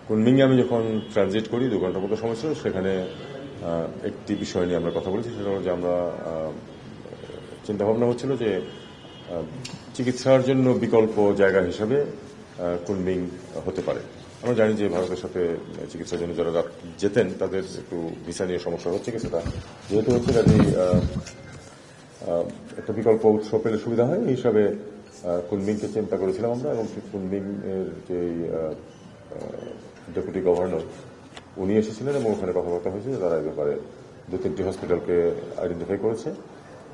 কুনমিংয়ে আমি যখন ট্রানজিট করি 2 ঘন্টার মতো সময় ছিল, সেখানে একটি বিষয় নিয়ে আমরা কথা বলেছি। সেটা হলো যে আমরা চিন্তাভাবনা হচ্ছিল যে চিকিৎসার জন্য বিকল্প জায়গা হিসাবে কুনমিং হতে পারে। আমরা জানি যে ভারতের সাথে চিকিৎসার জন্য যারা যেতেন তাদের একটু ভিসা নিয়ে সমস্যা হচ্ছে কি, সেটা যেহেতু হচ্ছে কাজে একটা বিকল্প উৎস পেলে সুবিধা হয় এই হিসাবে কুনমিংকে চিন্তা করেছিলাম আমরা। এবং কুনমিং এর যে ডেপুটি গভর্নর উনি এসেছিলেন এবং ওখানে কথাবার্তা হয়েছে যে তারা এই ব্যাপারে 2-3টি হসপিটালকে আইডেন্টিফাই করেছে।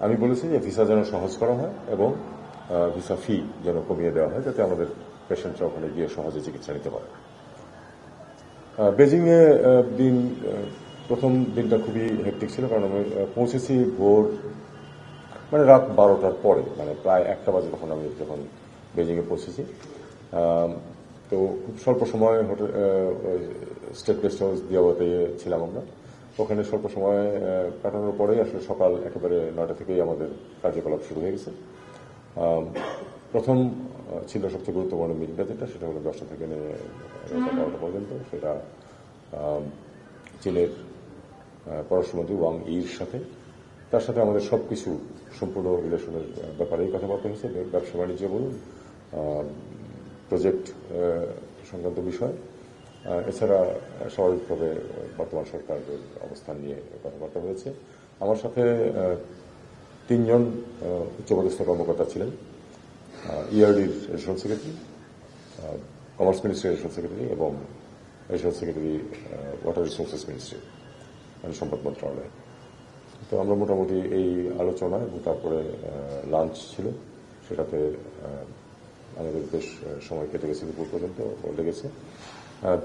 আমি বলেছি যে ভিসা যেন সহজ করা হয় এবং ভিসা ফি যেন কমিয়ে দেওয়া হয়, যাতে আমাদের পেশেন্টরা ওখানে গিয়ে সহজে চিকিৎসা নিতে পারে। বেজিংয়ে প্রথম দিনটা খুবই হেক্টিক ছিল, কারণ আমি পৌঁছেছি ভোর মানে রাত 12টার পরে, মানে প্রায় 1টা বাজে তখন আমি যখন বেজিংয়ে পৌঁছেছি। তো খুব স্বল্প সময় hotel state guest house Diabate ছিলাম আমরা। ওখানে স্বল্প সময় কাটানোর পরেই আসলে সকাল একেবারে 9টা থেকেই আমাদের কার্যকলাপ শুরু হয়ে গেছে। প্রথম ছিল সবচেয়ে গুরুত্বপূর্ণ মিটিংটা, সেটা হলো 10টা থেকে 12টা পর্যন্ত। সেটা চীনের পররাষ্ট্রমন্ত্রী ওয়াং ইর সাথে, তার সাথে আমাদের সবকিছু সম্পূর্ণ রিলেশনের ব্যাপারেই কথাবার্তা হয়েছে। ব্যবসা বাণিজ্য বলুন, প্রজেক্ট সংক্রান্ত বিষয়, এছাড়া স্বাভাবিকভাবে বর্তমান সরকারের অবস্থান নিয়ে কথাবার্তা হয়েছে। আমার সাথে 3 জন উচ্চপদস্থ কর্মকর্তা ছিলেন। ইআরডির এডিশনাল সেক্রেটারি, কমার্স মিনিস্ট্রির এডিশনাল সেক্রেটারি এবং additional secretary water resources ministry, মানে সম্পদ মন্ত্রণালয়। তো আমরা মোটামুটি এই আলোচনা এবং তারপরে লাঞ্চ ছিল, সেটাতে আমাদের বেশ সময় কেটে গেছে, দুপুর পর্যন্ত লেগেছে।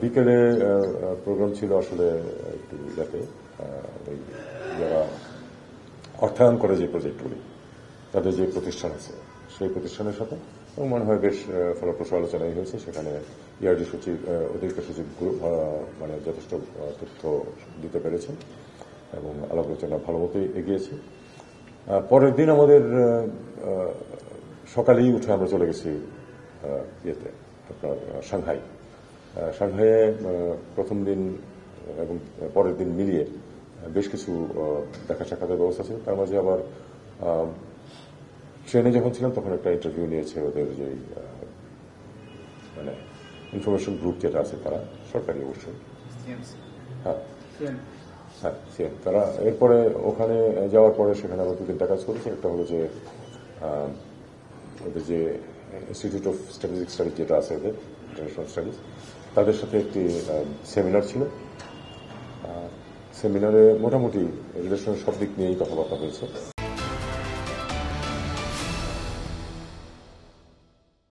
বিকেলে প্রোগ্রাম ছিল আসলে একটু যাতে ওই যারা অর্থায়ন করে যে প্রজেক্টগুলি, তাদের যে প্রতিষ্ঠান আছে সেই প্রতিষ্ঠানের সাথে, এবং মনে হয় বেশ ফলপ্রসূ আলোচনাই হয়েছে। সেখানে ইআরডি সচিব, অতিরিক্ত সচিব মানে যথেষ্ট তথ্য দিতে পেরেছেন এবং আলাপ আলোচনা ভালো মতোই এগিয়েছে। পরের দিন আমাদের সকালেই উঠে আমরা চলে গেছি ইয়েতে, আপনার সাংহাইয়ে প্রথম দিন এবং পরের দিন মিলিয়ে বেশ কিছু দেখা সাক্ষাতের ব্যবস্থা ছিল। তার মাঝে আবার ট্রেনে যখন ছিলাম তখন একটা ইন্টারভিউ নিয়েছে ওদের যে মানে ইনফরমেশন গ্রুপ যেটা আছে, তারা সরকারি অবশ্যই, হ্যাঁ সিএম, তারা। এরপরে ওখানে যাওয়ার পরে সেখানে আমরা 2-3টা কাজ করেছি। একটা হলো যে ওদের যে ইনস্টিটিউট অফ স্ট্র্যাটেজিক স্টাডিজ যেটা আছে, ওদের ইন্টারন্যাশনাল স্টাডিজ, তাদের সাথে একটি সেমিনার ছিল। সেমিনারে মোটামুটি রিলেশনের সব দিক নিয়েই কথাবার্তা হয়েছে।